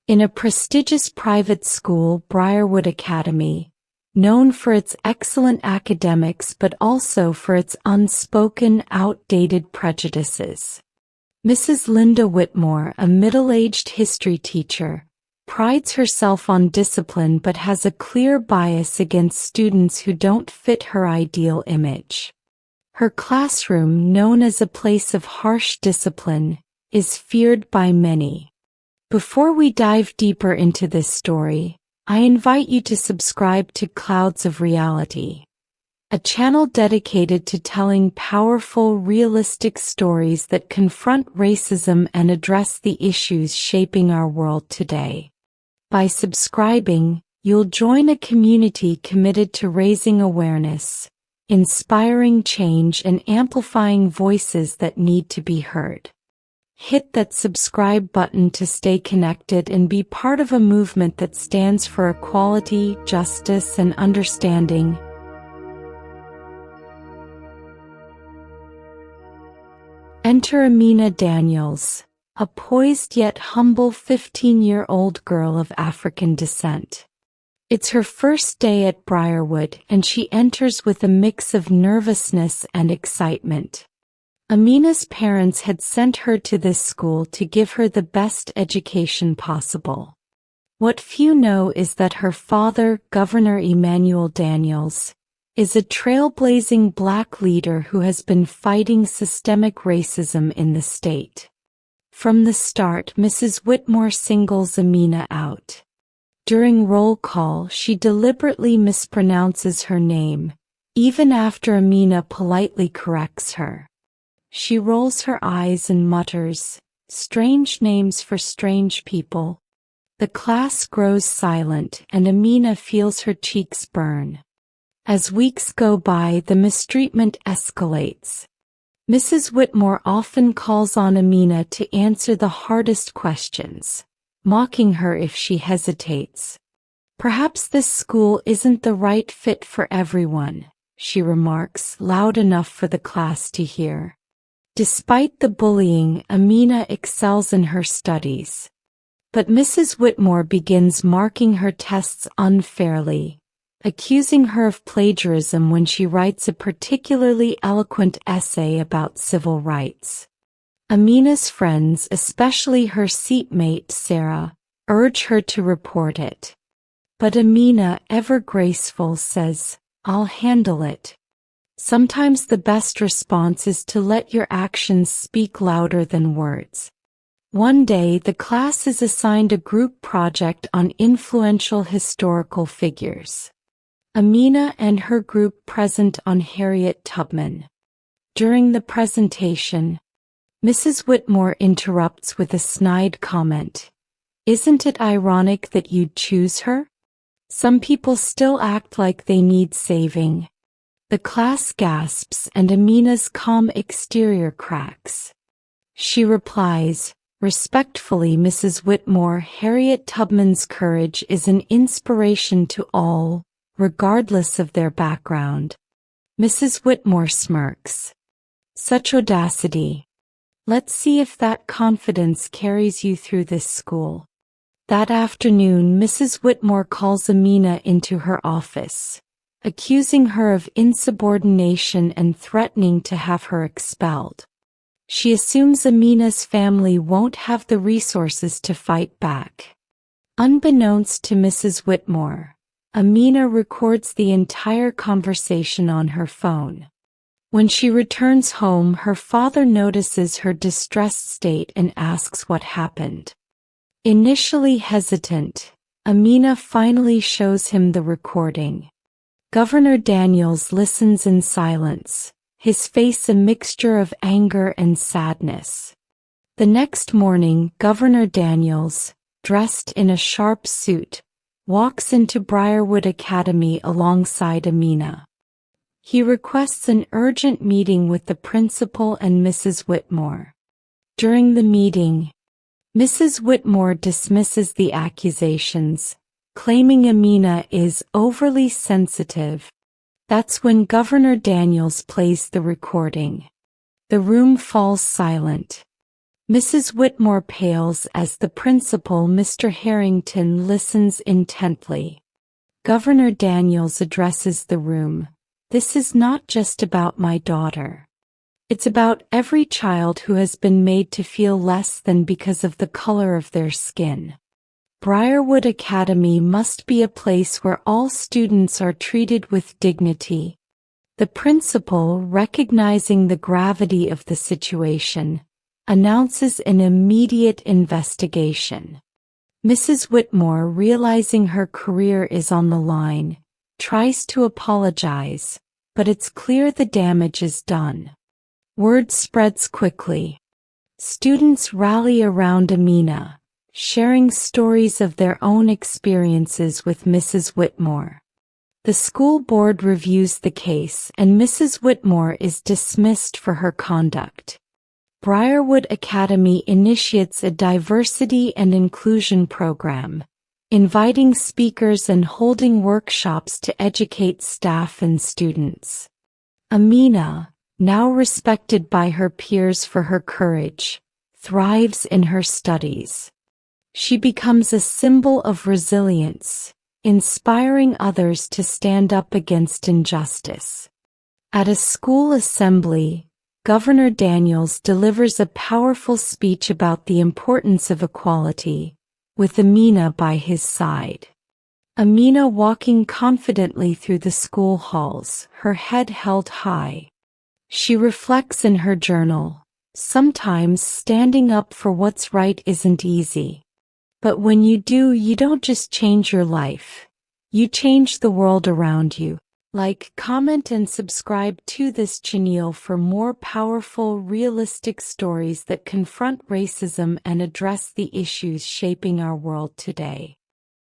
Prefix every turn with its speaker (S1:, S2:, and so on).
S1: In a prestigious private school, Briarwood Academy, known for its excellent academics but also for its unspoken, outdated prejudices. Mrs. Linda Whitmore, a middle-aged history teacher, prides herself on discipline but has a clear bias against students who don't fit her ideal image. Her classroom, known as a place of harsh discipline, is feared by many. Before we dive deeper into this story, I invite you to subscribe to Clouds of Reality, a channel dedicated to telling powerful, realistic stories that confront racism and address the issues shaping our world today. By subscribing, you'll join a community committed to raising awareness, inspiring change, and amplifying voices that need to be heard. Hit that subscribe button to stay connected and be part of a movement that stands for equality, justice, and understanding. Enter Amina Daniels, a poised yet humble 15-year-old girl of African descent. It's her first day at Briarwood, and she enters with a mix of nervousness and excitement. Amina's parents had sent her to this school to give her the best education possible. What few know is that her father, Governor Emmanuel Daniels, is a trailblazing Black leader who has been fighting systemic racism in the state. From the start, Mrs. Whitmore singles Amina out. During roll call, she deliberately mispronounces her name, even after Amina politely corrects her. She rolls her eyes and mutters, "Strange names for strange people." The class grows silent and Amina feels her cheeks burn. As weeks go by, the mistreatment escalates. Mrs. Whitmore often calls on Amina to answer the hardest questions, mocking her if she hesitates. "Perhaps this school isn't the right fit for everyone," she remarks, loud enough for the class to hear. Despite the bullying, Amina excels in her studies. But Mrs. Whitmore begins marking her tests unfairly, accusing her of plagiarism when she writes a particularly eloquent essay about civil rights. Amina's friends, especially her seatmate Sarah, urge her to report it. But Amina, ever graceful, says, "I'll handle it." Sometimes the best response is to let your actions speak louder than words. One day, the class is assigned a group project on influential historical figures. Amina and her group present on Harriet Tubman. During the presentation, Mrs. Whitmore interrupts with a snide comment. "Isn't it ironic that you'd choose her? Some people still act like they need saving." The class gasps and Amina's calm exterior cracks. She replies, "Respectfully, Mrs. Whitmore, Harriet Tubman's courage is an inspiration to all, regardless of their background." Mrs. Whitmore smirks. "Such audacity. Let's see if that confidence carries you through this school." That afternoon, Mrs. Whitmore calls Amina into her office, accusing her of insubordination and threatening to have her expelled. She assumes Amina's family won't have the resources to fight back. Unbeknownst to Mrs. Whitmore, Amina records the entire conversation on her phone. When she returns home, her father notices her distressed state and asks what happened. Initially hesitant, Amina finally shows him the recording. Governor Daniels listens in silence, his face a mixture of anger and sadness. The next morning, Governor Daniels, dressed in a sharp suit, walks into Briarwood Academy alongside Amina. He requests an urgent meeting with the principal and Mrs. Whitmore. During the meeting, Mrs. Whitmore dismisses the accusations, claiming Amina is overly sensitive. That's when Governor Daniels plays the recording. The room falls silent. Mrs. Whitmore pales as the principal, Mr. Harrington, listens intently. Governor Daniels addresses the room. This is not just about my daughter. It's about every child who has been made to feel less than because of the color of their skin. Briarwood Academy must be a place where all students are treated with dignity. The principal, recognizing the gravity of the situation, announces an immediate investigation. Mrs. Whitmore, realizing her career is on the line, tries to apologize, but it's clear the damage is done. Word spreads quickly. Students rally around Amina, sharing stories of their own experiences with Mrs. Whitmore. The school board reviews the case, and Mrs. Whitmore is dismissed for her conduct. Briarwood Academy initiates a diversity and inclusion program, inviting speakers and holding workshops to educate staff and students. Amina, now respected by her peers for her courage, thrives in her studies. She becomes a symbol of resilience, inspiring others to stand up against injustice. At a school assembly, Governor Daniels delivers a powerful speech about the importance of equality, with Amina by his side. Amina walking confidently through the school halls, her head held high. She reflects in her journal, sometimes standing up for what's right isn't easy. But when you do, you don't just change your life, you change the world around you. Like, comment and subscribe to this channel for more powerful, realistic stories that confront racism and address the issues shaping our world today.